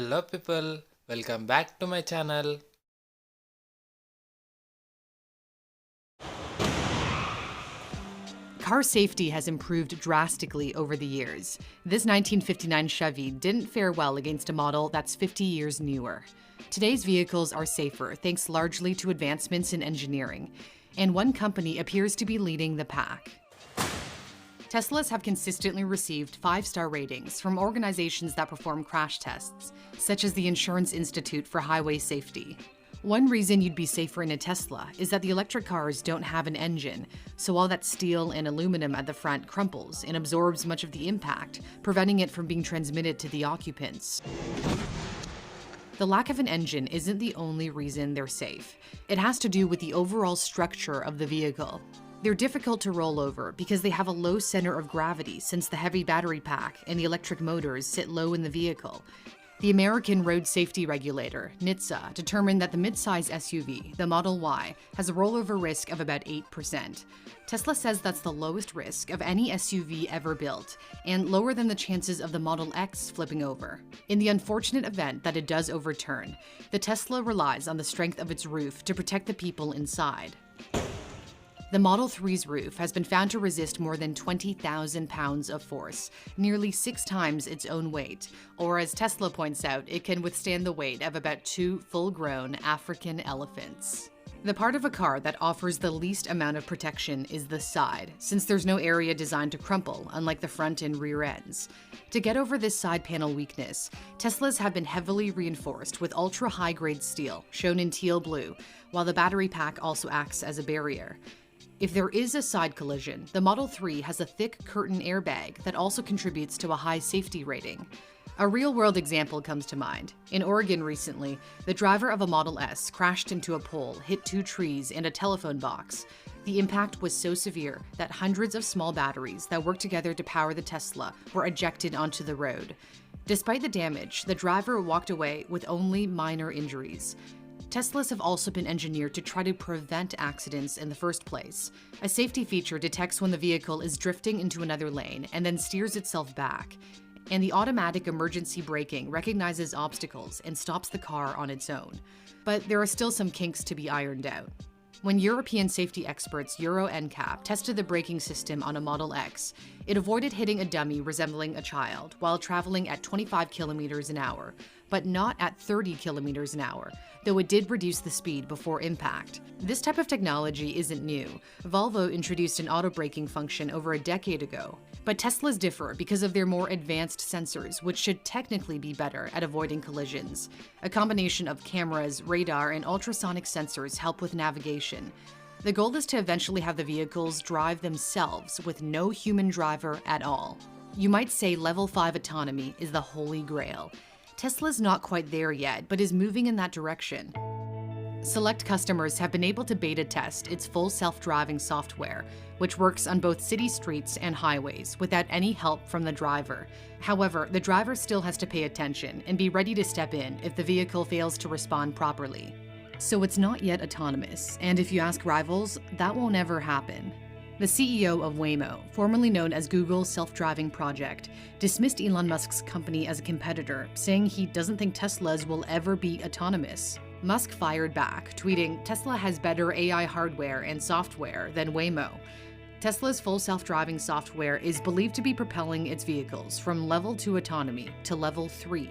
Hello people, welcome back to my channel. Car safety has improved drastically over the years. This 1959 Chevy didn't fare well against a model that's 50 years newer. Today's vehicles are safer thanks largely to advancements in engineering, and one company appears to be leading the pack. Teslas have consistently received 5-star ratings from organizations that perform crash tests, such as the Insurance Institute for Highway Safety. One reason you'd be safer in a Tesla is that the electric cars don't have an engine, so all that steel and aluminum at the front crumples and absorbs much of the impact, preventing it from being transmitted to the occupants. The lack of an engine isn't the only reason they're safe. It has to do with the overall structure of the vehicle. They're difficult to roll over because they have a low center of gravity since the heavy battery pack and the electric motors sit low in the vehicle. The American Road Safety Regulator, NHTSA, determined that the midsize SUV, the Model Y, has a rollover risk of about 8%. Tesla says that's the lowest risk of any SUV ever built, and lower than the chances of the Model X flipping over. In the unfortunate event that it does overturn, the Tesla relies on the strength of its roof to protect the people inside. The Model 3's roof has been found to resist more than 20,000 pounds of force, nearly 6 times its own weight, or as Tesla points out, it can withstand the weight of about 2 full-grown African elephants. The part of a car that offers the least amount of protection is the side, since there's no area designed to crumple, unlike the front and rear ends. To get over this side panel weakness, Teslas have been heavily reinforced with ultra-high-grade steel, shown in teal blue, while the battery pack also acts as a barrier. If there is a side collision, the Model 3 has a thick curtain airbag that also contributes to a high safety rating. A real-world example comes to mind. In Oregon recently, the driver of a Model S crashed into a pole, hit 2 trees and a telephone box. The impact was so severe that hundreds of small batteries that work together to power the Tesla were ejected onto the road. Despite the damage, the driver walked away with only minor injuries. Teslas have also been engineered to try to prevent accidents in the first place. A safety feature detects when the vehicle is drifting into another lane and then steers itself back. And the automatic emergency braking recognizes obstacles and stops the car on its own. But there are still some kinks to be ironed out. When European safety experts Euro NCAP tested the braking system on a Model X, it avoided hitting a dummy resembling a child while traveling at 25 kilometers an hour, but not at 30 kilometers an hour, though it did reduce the speed before impact. This type of technology isn't new. Volvo introduced an auto braking function over a decade ago. But Teslas differ because of their more advanced sensors, which should technically be better at avoiding collisions. A combination of cameras, radar, and ultrasonic sensors help with navigation. The goal is to eventually have the vehicles drive themselves with no human driver at all. You might say level 5 autonomy is the holy grail. Tesla's not quite there yet, but is moving in that direction. Select customers have been able to beta test its full self-driving software, which works on both city streets and highways without any help from the driver. However, the driver still has to pay attention and be ready to step in if the vehicle fails to respond properly. So it's not yet autonomous, and if you ask rivals, that won't ever happen. The CEO of Waymo, formerly known as Google's self-driving project, dismissed Elon Musk's company as a competitor, saying he doesn't think Teslas will ever be autonomous. Musk fired back, tweeting, "Tesla has better AI hardware and software than Waymo." Tesla's full self-driving software is believed to be propelling its vehicles from level 2 autonomy to level 3.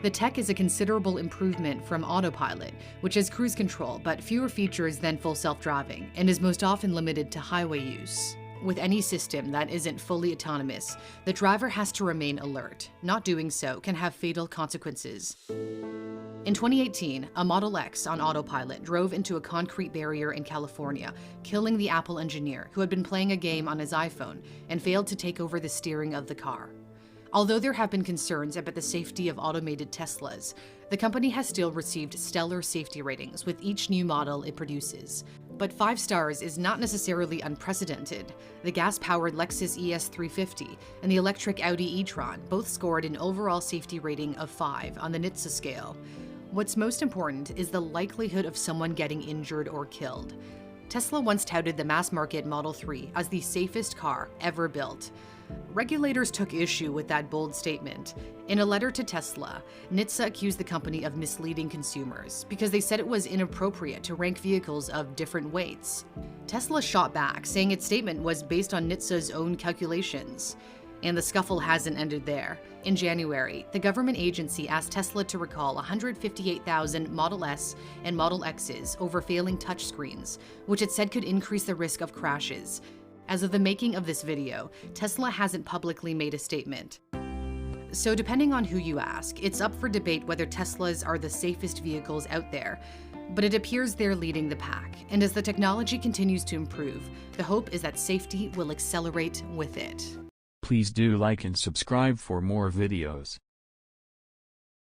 The tech is a considerable improvement from autopilot, which has cruise control but fewer features than full self-driving and is most often limited to highway use. With any system that isn't fully autonomous, the driver has to remain alert. Not doing so can have fatal consequences. In 2018, a Model X on autopilot drove into a concrete barrier in California, killing the Apple engineer who had been playing a game on his iPhone and failed to take over the steering of the car. Although there have been concerns about the safety of automated Teslas, the company has still received stellar safety ratings with each new model it produces. But 5 stars is not necessarily unprecedented. The gas-powered Lexus ES350 and the electric Audi e-tron both scored an overall safety rating of 5 on the NHTSA scale. What's most important is the likelihood of someone getting injured or killed. Tesla once touted the mass-market Model 3 as the safest car ever built. Regulators took issue with that bold statement. In a letter to Tesla, NHTSA accused the company of misleading consumers because they said it was inappropriate to rank vehicles of different weights. Tesla shot back, saying its statement was based on NHTSA's own calculations. And the scuffle hasn't ended there. In January, the government agency asked Tesla to recall 158,000 Model S and Model X's over failing touchscreens, which it said could increase the risk of crashes. As of the making of this video, Tesla hasn't publicly made a statement. So depending on who you ask, it's up for debate whether Teslas are the safest vehicles out there. But it appears they're leading the pack, and as the technology continues to improve, the hope is that safety will accelerate with it. Please do like and subscribe for more videos.